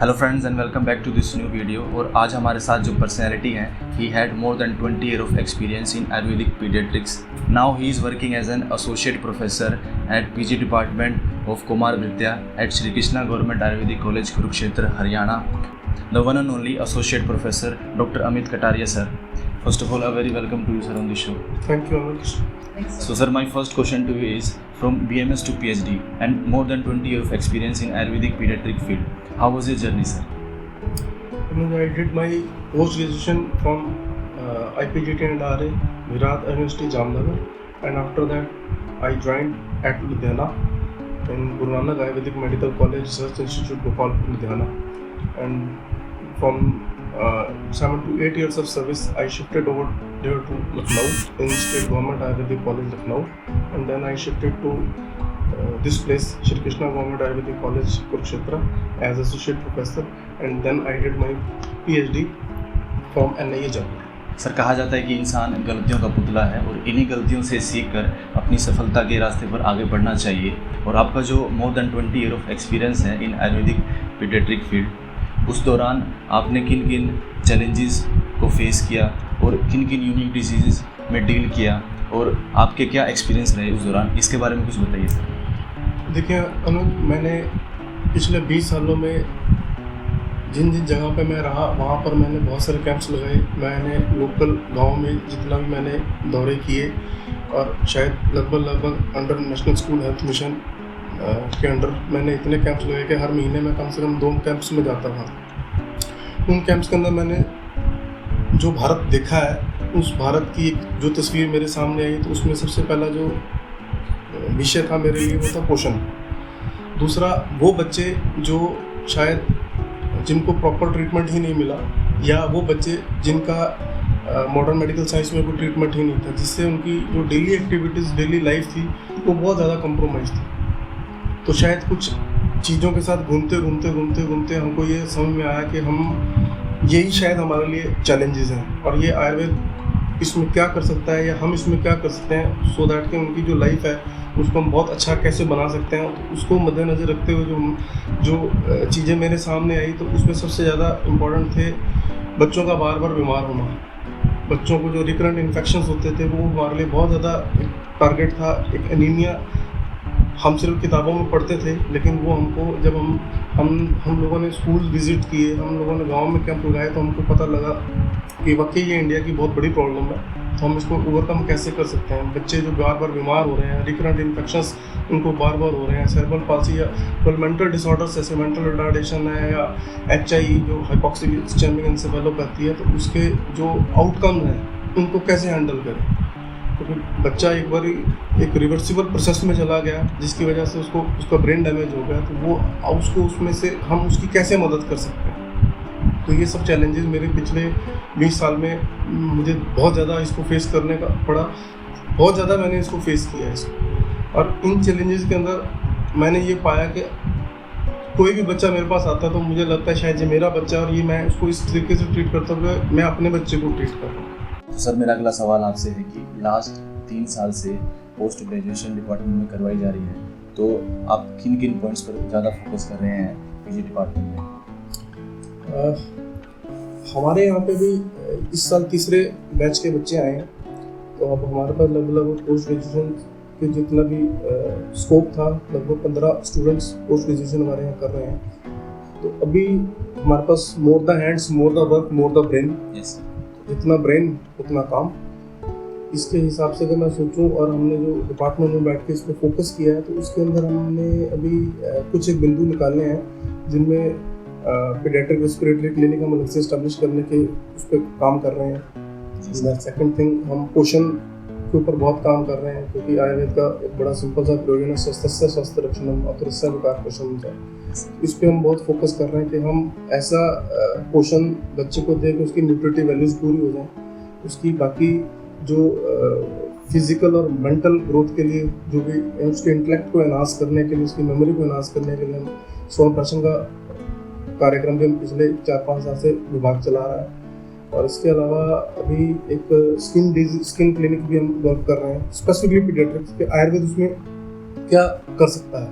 Hello friends and welcome back to this new video. और आज हमारे साथ जो पर्सनैलिटी हैं, he had more than 20 year of experience in ayurvedic pediatrics. Now he is working as an associate professor at PG department of Kumar Vidya at Shri Krishna government ayurvedic college Kurukshetra Haryana. The one and only associate professor doctor Amit Kataria sir. First of all, a very welcome to you, sir, on the show. Thank you, Amit. So, sir, my first question to you is, from BMS to PhD and more than 20 years of experience in Ayurvedic pediatric field, how was your journey, sir? I did my post-graduation from IPGT and RA, Virat University, Jamnagar, and after that I joined at Ludhiana in Guru Nanak Ayurvedic Medical College Research Institute, Gopalpur, Ludhiana, and from 7 to 8 years of service, I shifted over there to Lucknow in State Government Ayurvedic College, Lucknow, and then I shifted to this place, Shri Krishna Government Ayurvedic College, Kurukshetra, as associate professor, and then I did my PhD from NIA Jammu. Sir, कहा जाता है कि इंसान गलतियों का पुतला है और इन्हीं गलतियों से सीख कर अपनी सफलता के रास्ते पर आगे बढ़ना चाहिए। और आपका जो मोर देन 20 ईयर ऑफ एक्सपीरियंस है इन आयुर्वेदिक पीडियाट्रिक फील्ड, उस दौरान आपने किन किन चैलेंजेस को फेस किया और किन किन यूनिक डिजीज़ में डील किया और आपके क्या एक्सपीरियंस रहे उस दौरान, इसके बारे में कुछ बताइए सर। देखिए अनुज, मैंने पिछले 20 सालों में जिन जिन जगह पे मैं रहा वहाँ पर मैंने बहुत सारे कैंप्स लगाए। मैंने लोकल गांव में जितना भी मैंने दौरे किए, और शायद लगभग under national school health mission के अंडर मैंने इतने कैंप्स लगाए कि हर महीने में कम से कम 2 कैंप्स में जाता था। उन कैंप्स के अंदर मैंने जो भारत देखा है, उस भारत की जो तस्वीर मेरे सामने आई, तो उसमें सबसे पहला जो विषय था मेरे लिए वो था पोषण। दूसरा, वो बच्चे जो शायद जिनको प्रॉपर ट्रीटमेंट ही नहीं मिला, या वो बच्चे जिनका मॉडर्न मेडिकल साइंस में कोई ट्रीटमेंट ही नहीं था, जिससे उनकी जो डेली एक्टिविटीज़, डेली लाइफ थी, वो बहुत ज़्यादा कंप्रोमाइज़ थी। तो शायद कुछ चीज़ों के साथ घूमते हमको ये समझ में आया कि हम यही शायद हमारे लिए चैलेंजेस हैं, और ये आयुर्वेद इसमें क्या कर सकता है या हम इसमें क्या कर सकते हैं, सो दैट कि उनकी जो लाइफ है उसको हम बहुत अच्छा कैसे बना सकते हैं। तो उसको मद्देनज़र रखते हुए जो चीज़ें मेरे सामने आई, तो उसमें सबसे ज़्यादा इम्पोर्टेंट थे बच्चों का बार बार बीमार होना। बच्चों को जो रिकरेंट इन्फेक्शंस होते थे, वो हमारे लिए बहुत ज़्यादा एक टारगेट था। एक एनीमिया हम सिर्फ किताबों में पढ़ते थे, लेकिन वो हमको जब हम लोगों ने स्कूल विज़िट किए, हम लोगों ने गांव में कैंप लगाए, तो हमको पता लगा कि वाकई ये इंडिया की बहुत बड़ी प्रॉब्लम है। तो हम इसको ओवरकम कैसे कर सकते हैं। बच्चे जो बार बार बीमार हो रहे हैं, रिकरेंट इन्फेक्शंस उनको बार बार हो रहे हैं, सेरेब्रल पाल्सी या कोई मेंटल डिसऑर्डर्स जैसे मेंटल रिटार्डेशन है, या HI जो हाइपोक्सिक इस्चेमिक एन्सेफेलोपैथी है, तो उसके जो आउटकम हैं उनको कैसे हैंडल करें। क्योंकि बच्चा एक बार एक रिवर्सिबल प्रोसेस में चला गया, जिसकी वजह से उसका ब्रेन डैमेज हो गया, तो वो उसको उसमें से हम उसकी कैसे मदद कर सकते हैं। तो ये सब चैलेंजेस मेरे पिछले 20 साल में मुझे बहुत ज़्यादा इसको फेस करने का पड़ा। बहुत ज़्यादा मैंने इसको फेस किया है इसको, और इन चैलेंजेस के अंदर मैंने ये पाया कि कोई भी बच्चा मेरे पास आता तो मुझे लगता है शायद ये मेरा बच्चा, और ये मैं उसको इस तरीके से ट्रीट करता हूँ, मैं अपने बच्चे को ट्रीट कर रहा हूँ। तो सर, मेरा अगला सवाल आपसे है कि लास्ट 3 साल से पोस्ट ग्रेजुएशन डिपार्टमेंट में करवाई जा रही है, तो आप किन किन पॉइंट्स पर ज़्यादा फोकस कर रहे हैं पीजी डिपार्टमेंट में? हमारे यहाँ पे भी इस साल तीसरे बैच के बच्चे आए हैं, तो अब हमारे पास लगभग पोस्ट ग्रेजुएशन के जितना भी स्कोप था, लगभग 15 स्टूडेंट्स पोस्ट ग्रेजुएशन हमारे यहाँ कर रहे हैं। तो अभी हमारे पास more the hands, more the work, more the brain. जितना ब्रेन उतना काम। इसके हिसाब से अगर मैं सोचूं, और हमने जो डिपार्टमेंट में बैठ के इस पर फोकस किया है, तो उसके अंदर हमने अभी कुछ एक बिंदु निकालने हैं जिनमें पीडियाट्रिक रेस्पिरेटरी क्लिनिक हम अलग से इस्टेब्लिश करने के उस पर काम कर रहे हैं। सेकंड थिंग, हम पोषण के ऊपर बहुत काम कर रहे हैं, क्योंकि आयुर्वेद का एक बड़ा सिंपल सा प्रयोजन है, स्वस्थस्य स्वास्थ्य रक्षणम अतुरस्य विकार पोषणम है। इस पर हम बहुत फोकस कर रहे हैं कि हम ऐसा पोषण बच्चे को दें कि उसकी न्यूट्रिटिव वैल्यूज़ पूरी हो जाएं, उसकी बाकी जो फिजिकल और मेंटल ग्रोथ के लिए जो भी उसके इंटेलेक्ट को एनहांस करने के लिए, उसकी मेमोरी को एनहांस करने के लिए हम स्वर्ण का कार्यक्रम भी हम पिछले 4-5 साल से विभाग चला रहा है। और इसके अलावा अभी एक स्किन क्लिनिक भी हम वर्क कर रहे हैं, स्पेसिफिकली पीडियाट्रिक्स के। आयुर्वेद उसमें क्या कर सकता है,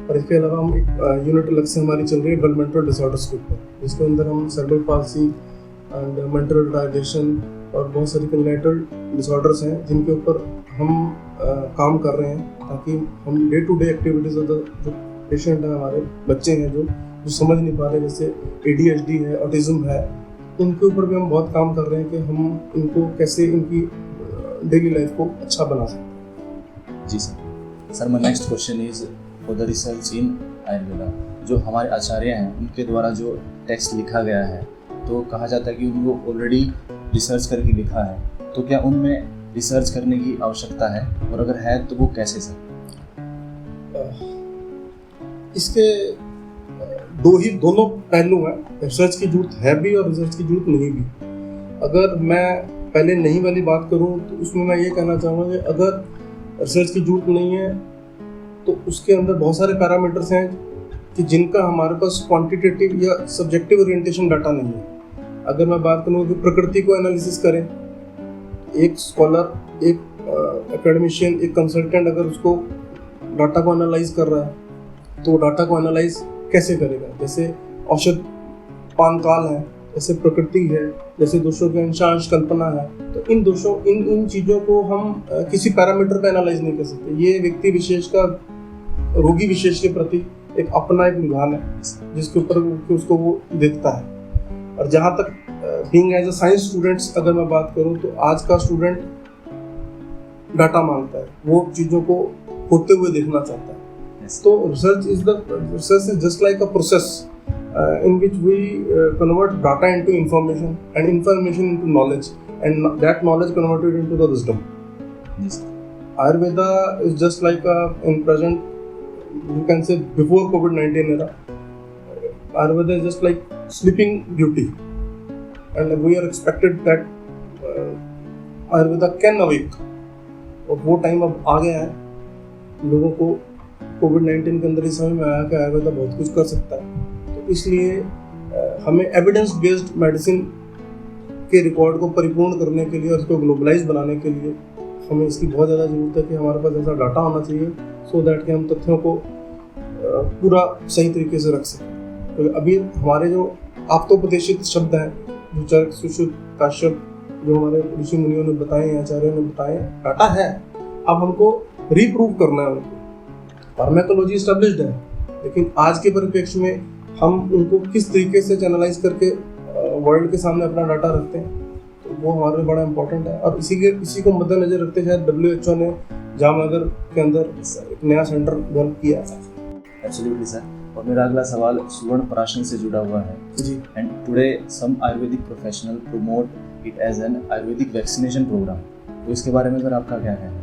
और इसके अलावा हम एक यूनिट अलग से हमारी चल रही है डेवलपमेंटल डिसऑर्डर्स के ऊपर, जिसके अंदर हम cerebral palsy and mental retardation और बहुत सारी कंजेनिटल डिसऑर्डर्स हैं जिनके ऊपर हम काम कर रहे हैं, ताकि हम डे टू डे एक्टिविटीज़ जो पेशेंट हैं, हमारे बच्चे हैं जो समझ नहीं पा रहे, जैसे ADHD है, ऑटिज्म है, इनके ऊपर भी हम बहुत काम कर रहे हैं कि हम इनको कैसे इनकी डेली लाइफ को अच्छा बना सकते। जी sir, my next question is for the research in Ayurveda. जो हमारे आचार्य हैं उनके द्वारा जो टेक्स्ट लिखा गया है, तो कहा जाता है कि उनको ऑलरेडी रिसर्च करके लिखा है, तो क्या उनमें रिसर्च करने की आवश्यकता है, और अगर है तो वो कैसे सर? इसके दोनों पहलू हैं, रिसर्च की जरूरत है भी और रिसर्च की जरूरत नहीं भी। अगर मैं पहले नहीं वाली बात करूं तो उसमें मैं ये कहना चाहूँगा कि अगर रिसर्च की जरूरत नहीं है तो उसके अंदर बहुत सारे पैरामीटर्स हैं कि जिनका हमारे पास क्वांटिटेटिव या सब्जेक्टिव ओरिएंटेशन डाटा नहीं है। अगर मैं बात करूँ कि प्रकृति को एनालिसिस करें, एक स्कॉलर, एक एकेडमिशियन, एक कंसल्टेंट अगर उसको डाटा को एनालाइज कर रहा है तो डाटा को एनालाइज कैसे करेगा? जैसे औषध पान काल है, जैसे प्रकृति है, जैसे दोषों के अंशांश कल्पना है, तो इन चीज़ों को हम किसी पैरामीटर पे एनालाइज नहीं कर सकते। ये व्यक्ति विशेष का, रोगी विशेष के प्रति एक अपना एक रुझान है जिसके ऊपर उसको वो देखता है। और जहाँ तक being as a science students अगर मैं बात करूँ तो आज का स्टूडेंट डाटा मांगता है, वो चीज़ों को होते हुए देखना चाहता है। So research is just like a process in which we convert data into information and information into knowledge and that knowledge converted into the wisdom. Yes. Ayurveda is just like in present, you can say before COVID-19 era, Ayurveda is just like sleeping beauty, and we are expected that Ayurveda can awake. और वो time अब आ गया है, लोगों को कोविड-19 के अंदर ही समझ में आया कि आयुर्वेदा बहुत कुछ कर सकता है। तो इसलिए हमें एविडेंस बेस्ड मेडिसिन के रिकॉर्ड को परिपूर्ण करने के लिए और इसको ग्लोबलाइज बनाने के लिए हमें इसकी बहुत ज़्यादा ज़रूरत है कि हमारे पास ऐसा डाटा होना चाहिए सो दैट कि हम तथ्यों को पूरा सही तरीके से रख सकें। तो अभी हमारे जो आप्तोपदेशित शब्द हैं, जो चरक, सुश्रुत, काश्यप, जो हमारे ऋषि मुनियों ने बताए, आचार्यों ने बताए, डाटा है, अब हमको रीप्रूव करना है उनको। फार्मेकोलॉजी एस्टेब्लिश्ड है, लेकिन आज के परिप्रेक्ष्य में हम उनको किस तरीके से चैनलाइज करके वर्ल्ड के सामने अपना डाटा रखते हैं, तो वो हमारे लिए बड़ा इंपॉर्टेंट है। और इसी को मद्देनजर रखते शायद WHO ने जामनगर के अंदर एक नया सेंटर डेवलप किया है। Absolutely sir. और मेरा अगला सवाल सुवर्ण प्राशन से जुड़ा हुआ है जी। And today some Ayurvedic professional promote it as an Ayurvedic vaccination programme, तो इसके बारे में सर आपका क्या है?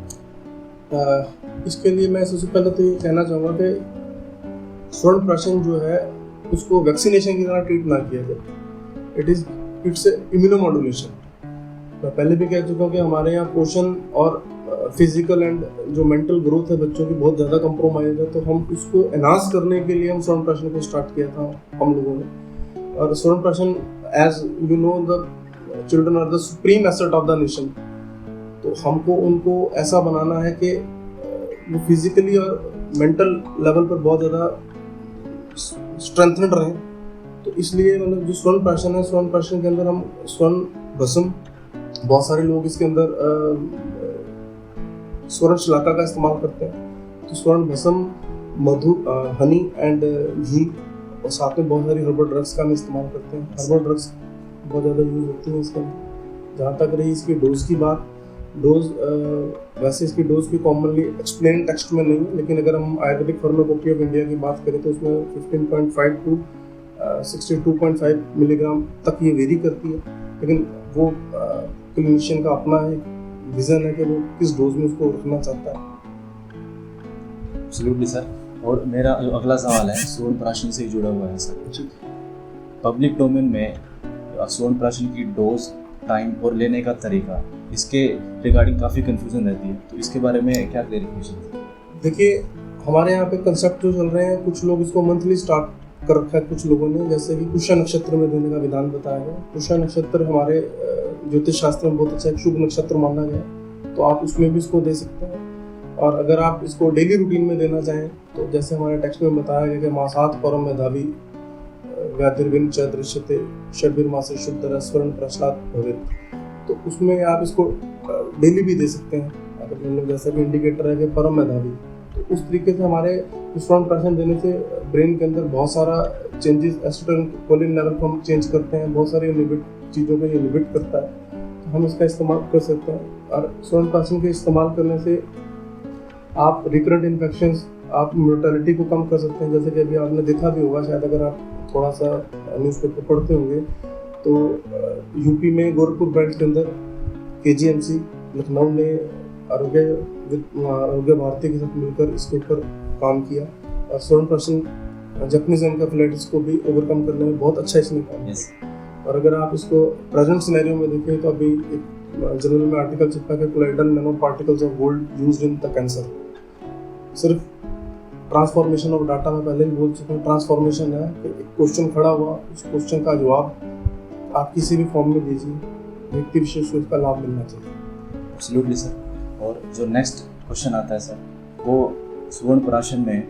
इसके लिए मैं सबसे पहले तो ये कहना चाहूँगा कि स्वर्ण प्राशन जो है उसको वैक्सीनेशन की तरह ट्रीट ना किया जाए। It's immunomodulation. मैं पहले भी कह चुका हूँ कि हमारे यहाँ पोषण और फिजिकल एंड जो मेंटल ग्रोथ है बच्चों की बहुत ज़्यादा कंप्रोमाइज है, तो हम उसको एनहांस करने के लिए हम स्वर्ण प्राशन को स्टार्ट किया था हम लोगों ने। और स्वर्ण प्राशन, as you know, the children are the supreme asset of the nation, तो हमको उनको ऐसा बनाना है कि वो फिजिकली और मेंटल लेवल पर बहुत ज़्यादा स्ट्रेंथनड रहें। तो इसलिए मतलब जो स्वर्ण प्राशन है, स्वर्ण प्राशन के अंदर हम स्वर्ण भस्म, बहुत सारे लोग इसके अंदर स्वर्ण शिलाका का इस्तेमाल करते हैं, तो स्वर्ण भस्म, मधु, हनी एंड घी, और साथ में बहुत सारी हर्बल ड्रग्स का हम इस्तेमाल करते हैं। हर्बल ड्रग्स बहुत ज़्यादा यूज़ होती हैं इसके अंदर। जहाँ तक रही इसकी डोज की बात, वैसे इसकी डोज की कॉमनली एक्सप्लेन टेक्स्ट में नहीं है, लेकिन अगर हम आयुर्वेदिक फार्माकोपी ऑफ इंडिया की बात करें तो उसमें 15.5 टू 62.5 मिलीग्राम तक ये वेरी करती है, लेकिन वो क्लिनिशियन का अपना एक विजन है कि वो किस डोज में उसको रखना चाहता है। Absolutely sir. और मेरा जो अगला सवाल है स्वर्ण प्राशन से जुड़ा हुआ है सर। पब्लिक डोमेन में स्वर्ण प्राशन की डोज, टाइम और लेने का तरीका, इसके रिगार्डिंग काफ़ी कंफ्यूजन रहती है, तो इसके बारे में क्या क्लैरिफिकेशन है? देखिए, हमारे यहाँ पे कंसेप्ट जो चल रहे हैं, कुछ लोग इसको मंथली स्टार्ट कर रखा है कुछ लोगों ने, जैसे कि पुष्य नक्षत्र में देने का विधान बताया गया। पुष्य नक्षत्र हमारे ज्योतिष शास्त्र में बहुत अच्छा एक शुभ नक्षत्र माना गया, तो आप उसमें भी इसको दे सकते हैं। और अगर आप इसको डेली रूटीन में देना चाहें तो जैसे हमारे टेक्स्ट में बताया गया कि मासात परम मेधावी व्याधिर्विन च दृश्यते षड्भिर्मासे शुद्धर स्वर्ण प्रश्नात भवेत्, तो उसमें आप इसको डेली भी दे सकते हैं। अगर मतलब जैसा कि इंडिकेटर है कि परम मेधावी, तो उस तरीके से हमारे स्वर्ण प्राशन देने से ब्रेन के अंदर बहुत सारा चेंजेस, एसिटाइलकोलिन लेवल को हम चेंज करते हैं, बहुत सारी लिमिट चीज़ों को ये लिमिट करता है, तो हम इसका इस्तेमाल कर सकते हैं। और स्वर्ण प्राशन के इस्तेमाल करने से आप रिकरेंट इन्फेक्शंस, आप मोर्टेलिटी को कम कर सकते हैं। जैसे कि अभी आपने देखा भी होगा, शायद अगर आप थोड़ा सा न्यूज़पेपर पढ़ते होंगे तो यूपी में गोरखपुर बेल्ट के अंदर KGMC लखनऊ ने आरोग्य भारती के साथ मिलकर इसके ऊपर काम किया और स्वर्ण प्राशन जैपनीज एनकेफेलाइटिस को भी ओवरकम करने में बहुत अच्छा इसने काम किया। और अगर आप इसको प्रेजेंट सिनेरियो में देखें तो अभी एक जर्नल में आर्टिकल छपा है कि colloidal nano particles of gold used in the cancer. सिर्फ ट्रांसफॉर्मेशन ऑफ डाटा में पहले भी बोल चुका हूँ, ट्रांसफॉर्मेशन है कि एक क्वेश्चन खड़ा हुआ, उस क्वेश्चन का जवाब आप किसी भी फॉर्म में दीजिए, व्यक्ति विशेष को इसका लाभ मिलना चाहिए। Absolutely sir. और जो नेक्स्ट क्वेश्चन आता है सर, वो स्वर्ण प्राशन में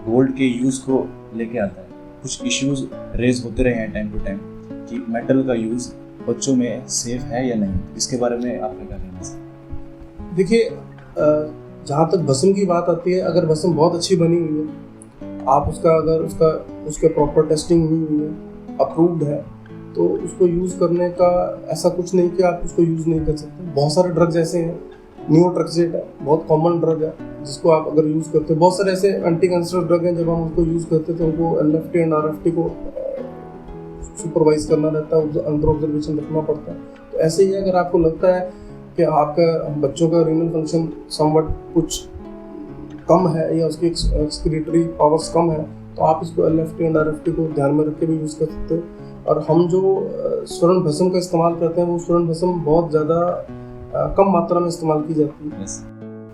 गोल्ड के यूज़ को लेके आता है। कुछ इश्यूज रेज होते रहे हैं टाइम टू टाइम कि मेटल का यूज़ बच्चों में सेफ है या नहीं, इसके बारे में आपका क्या कहना है सर? देखिए, जहाँ तक भस्म की बात आती है, अगर भस्म बहुत अच्छी बनी हुई है, आप उसका अगर उसके प्रॉपर टेस्टिंग हुई है, अप्रूव्ड है, तो उसको यूज़ करने का ऐसा कुछ नहीं कि आप उसको यूज़ नहीं कर सकते। बहुत सारे ड्रग्स ऐसे हैं, नियोट्रक्सेट है, बहुत कॉमन ड्रग है जिसको आप अगर यूज़ करते हो। बहुत सारे ऐसे एंटी कैंसर ड्रग हैं, जब हम उसको यूज़ करते हैं तो उनको LFT एंड RFT को सुपरवाइज करना रहता है, अंडर ऑब्जर्वेशन रखना पड़ता है। तो ऐसे ही अगर आपको लगता है कि आपका बच्चों का रीनल फंक्शन समवट कुछ कम है या उसकी एक्सक्रीटरी पावर्स कम है, तो आप इसको LFT एंड RFT को ध्यान में रख के भी यूज़ कर सकते हो। और हम जो स्वर्ण भस्म का इस्तेमाल करते हैं, वो स्वर्ण भस्म बहुत ज़्यादा कम मात्रा में इस्तेमाल की जाती है। Yes.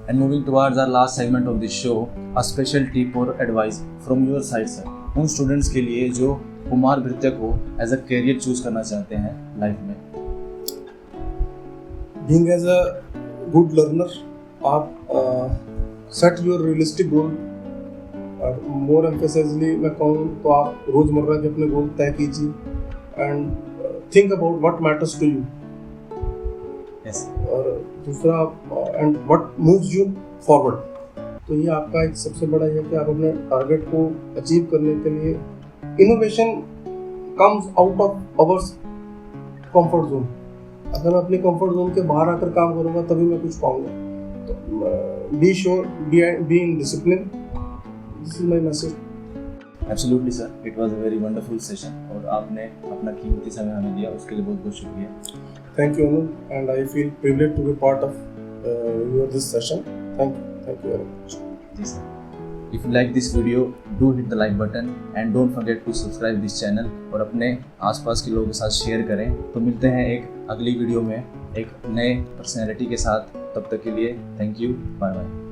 And moving towards our last segment of this show, a special tip or advice from your side sir, उन स्टूडेंट्स के लिए जो कुमार नृत्य को एज अ करियर चूज करना चाहते हैं लाइफ में। Being as a good learner, आप set your realistic goal, और more emphasizedly मैं कहूँ तो आप रोज़मर्रा के अपने गोल तय कीजिए and think about what matters to you. Yes. और दूसरा and what moves you forward. तो ये आपका एक सबसे बड़ा ये कि आप अपने टारगेट को अचीव करने के लिए, innovation comes out of our comfort zone. अगर मैं अपनी कंफर्ट जोन के बाहर आकर काम करूँगा तभी मैं कुछ पाऊँगा। तो be sure, be in discipline. This is my message. Absolutely sir, it was a very wonderful session और आपने अपना कीमती समय हमें दिया, उसके लिए बहुत बहुत शुक्रिया। Thank you Anu, and I feel privileged to be part of your this session. Thank you very much. जी sir. If you like this video, do hit the like button and don't forget to subscribe this channel और अपने आसपास के लोगों के साथ share करें। तो मिलते हैं एक अगली वीडियो में एक नए पर्सनैलिटी के साथ। तब तक के लिए थैंक यू, बाय बाय।